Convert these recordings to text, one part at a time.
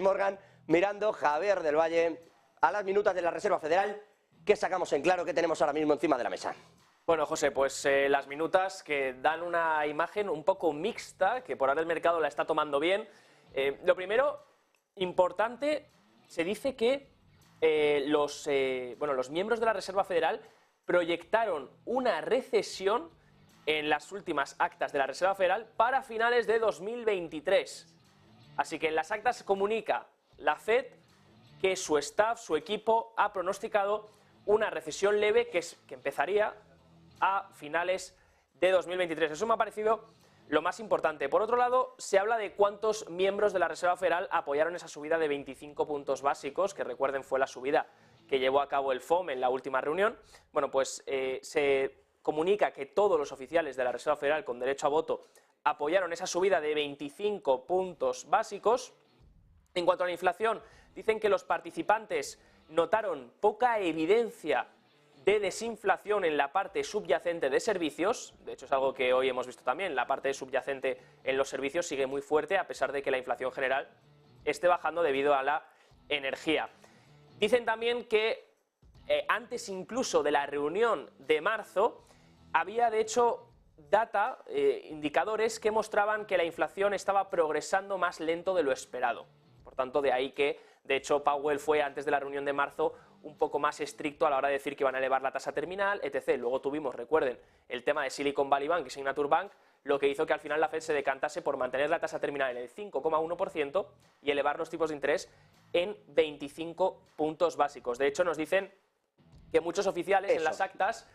Morgan, mirando Javier del Valle a las minutas de la Reserva Federal. ¿Qué sacamos en claro? ¿Qué tenemos ahora mismo encima de la mesa? Bueno, José, pues las minutas que dan una imagen un poco mixta, que por ahora el mercado la está tomando bien. Lo primero, importante, se dice que los miembros de la Reserva Federal proyectaron una recesión en las últimas actas de la Reserva Federal para finales de 2023. Así que en las actas comunica la FED que su staff, su equipo, ha pronosticado una recesión leve que empezaría a finales de 2023. Eso me ha parecido lo más importante. Por otro lado, se habla de cuántos miembros de la Reserva Federal apoyaron esa subida de 25 puntos básicos, que recuerden fue la subida que llevó a cabo el FOM en la última reunión. Bueno, pues se comunica que todos los oficiales de la Reserva Federal con derecho a voto apoyaron esa subida de 25 puntos básicos. En cuanto a la inflación, dicen que los participantes notaron poca evidencia de desinflación en la parte subyacente de servicios. De hecho, es algo que hoy hemos visto también. La parte subyacente en los servicios sigue muy fuerte, a pesar de que la inflación general esté bajando debido a la energía. Dicen también que antes incluso de la reunión de marzo, había de hecho indicadores que mostraban que la inflación estaba progresando más lento de lo esperado. Por tanto, de ahí que, de hecho, Powell fue antes de la reunión de marzo un poco más estricto a la hora de decir que iban a elevar la tasa terminal, etc. Luego tuvimos, recuerden, el tema de Silicon Valley Bank y Signature Bank, lo que hizo que al final la FED se decantase por mantener la tasa terminal en el 5,1% y elevar los tipos de interés en 25 puntos básicos. De hecho, nos dicen que muchos oficiales en las actas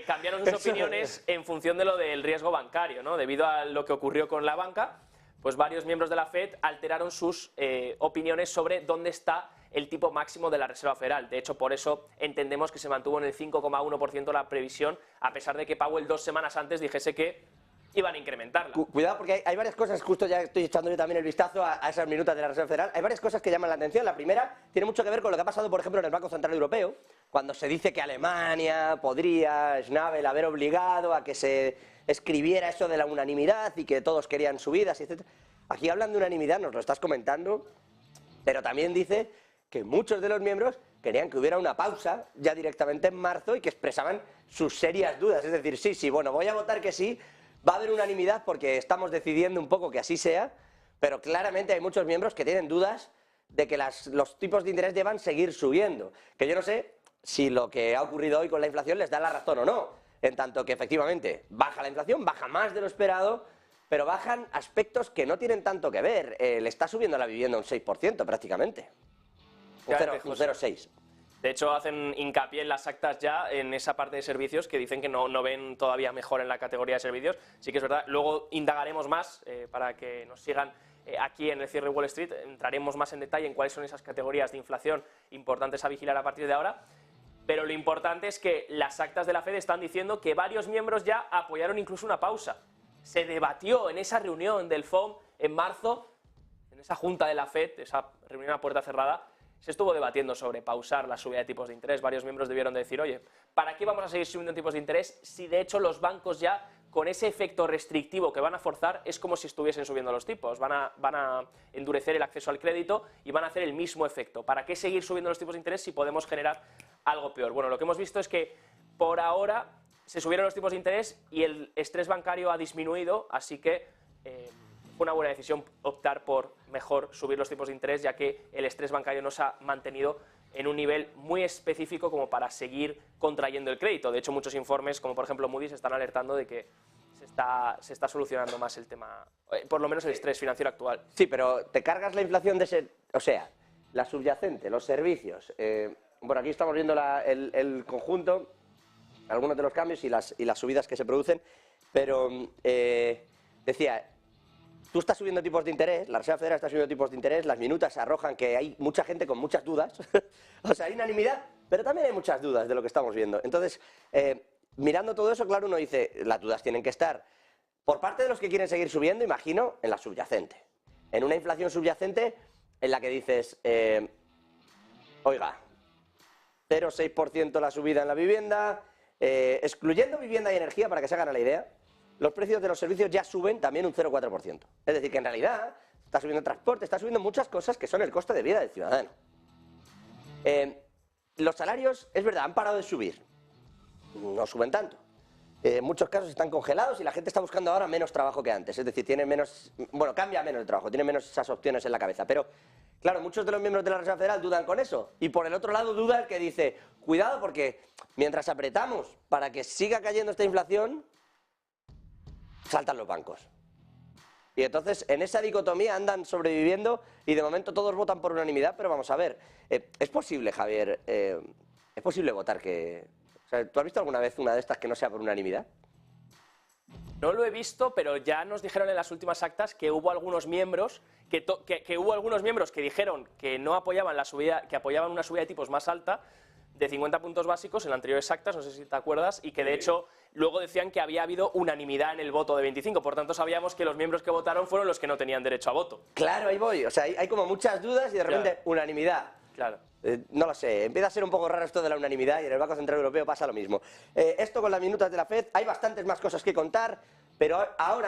cambiaron sus opiniones en función de lo del riesgo bancario, ¿no? Debido a lo que ocurrió con la banca, pues varios miembros de la FED alteraron sus opiniones sobre dónde está el tipo máximo de la Reserva Federal. De hecho, por eso entendemos que se mantuvo en el 5,1% la previsión, a pesar de que Powell 2 semanas antes dijese que iban a incrementarla. Cuidado, porque hay varias cosas, justo ya estoy echando yo también el vistazo a esas minutas de la Reserva Federal, hay varias cosas que llaman la atención. La primera tiene mucho que ver con lo que ha pasado, por ejemplo, en el Banco Central Europeo, cuando se dice que Alemania podría, Schnabel, haber obligado a que se escribiera eso de la unanimidad y que todos querían subidas, etc. Aquí hablan de unanimidad, nos lo estás comentando, pero también dice que muchos de los miembros querían que hubiera una pausa ya directamente en marzo y que expresaban sus serias dudas. Es decir, sí, bueno, voy a votar que sí, va a haber unanimidad porque estamos decidiendo un poco que así sea, pero claramente hay muchos miembros que tienen dudas de que los tipos de interés deban seguir subiendo. Que yo no sé si lo que ha ocurrido hoy con la inflación les da la razón o no, en tanto que efectivamente baja la inflación, baja más de lo esperado, pero bajan aspectos que no tienen tanto que ver. Le está subiendo la vivienda un 6% prácticamente. Un 0,6. De hecho, hacen hincapié en las actas ya en esa parte de servicios que dicen que no ven todavía mejor en la categoría de servicios. Sí que es verdad. Luego indagaremos más para que nos sigan aquí en el cierre Wall Street. Entraremos más en detalle en cuáles son esas categorías de inflación importantes a vigilar a partir de ahora. Pero lo importante es que las actas de la FED están diciendo que varios miembros ya apoyaron incluso una pausa. Se debatió en esa reunión del FOM en marzo, en esa junta de la FED, esa reunión a puerta cerrada, se estuvo debatiendo sobre pausar la subida de tipos de interés. Varios miembros debieron de decir, oye, ¿para qué vamos a seguir subiendo tipos de interés si de hecho los bancos ya, con ese efecto restrictivo que van a forzar, es como si estuviesen subiendo los tipos? Van a endurecer el acceso al crédito y van a hacer el mismo efecto. ¿Para qué seguir subiendo los tipos de interés si podemos generar algo peor? Bueno, lo que hemos visto es que por ahora se subieron los tipos de interés y el estrés bancario ha disminuido, así que fue una buena decisión optar por mejor subir los tipos de interés, ya que el estrés bancario no se ha mantenido en un nivel muy específico como para seguir contrayendo el crédito. De hecho, muchos informes, como por ejemplo Moody's, están alertando de que se está solucionando más el tema, por lo menos el estrés financiero actual. Sí, pero te cargas la inflación o sea, la subyacente, los servicios. Bueno, aquí estamos viendo el conjunto, algunos de los cambios y las subidas que se producen, pero decía, tú estás subiendo tipos de interés, la Reserva Federal está subiendo tipos de interés, las minutas arrojan que hay mucha gente con muchas dudas, o sea, hay unanimidad, pero también hay muchas dudas de lo que estamos viendo. Entonces, mirando todo eso, claro, uno dice, las dudas tienen que estar por parte de los que quieren seguir subiendo, imagino, en la subyacente. En una inflación subyacente en la que dices, oiga, 0,6% la subida en la vivienda, excluyendo vivienda y energía, para que se hagan a la idea, los precios de los servicios ya suben también un 0,4%. Es decir, que en realidad está subiendo el transporte, está subiendo muchas cosas que son el coste de vida del ciudadano. Los salarios, es verdad, han parado de subir. No suben tanto. En muchos casos están congelados y la gente está buscando ahora menos trabajo que antes. Es decir, tiene menos, bueno, cambia menos el trabajo, tiene menos esas opciones en la cabeza. Pero, claro, muchos de los miembros de la Reserva Federal dudan con eso. Y por el otro lado duda el que dice, cuidado porque mientras apretamos para que siga cayendo esta inflación, saltan los bancos. Y entonces en esa dicotomía andan sobreviviendo y de momento todos votan por unanimidad, pero vamos a ver, ¿es posible, Javier, es posible votar que... O sea, ¿tú has visto alguna vez una de estas que no sea por unanimidad? No lo he visto, pero ya nos dijeron en las últimas actas que hubo algunos miembros que dijeron que no apoyaban la subida, que apoyaban una subida de tipos más alta, de 50 puntos básicos en anteriores actas, no sé si te acuerdas, y que de hecho luego decían que había habido unanimidad en el voto de 25, por tanto sabíamos que los miembros que votaron fueron los que no tenían derecho a voto. Claro, ahí voy, o sea, hay como muchas dudas y de repente Claro. unanimidad. Claro. No lo sé, empieza a ser un poco raro esto de la unanimidad y en el Banco Central Europeo pasa lo mismo. Esto con las minutas de la FED, hay bastantes más cosas que contar, pero ahora...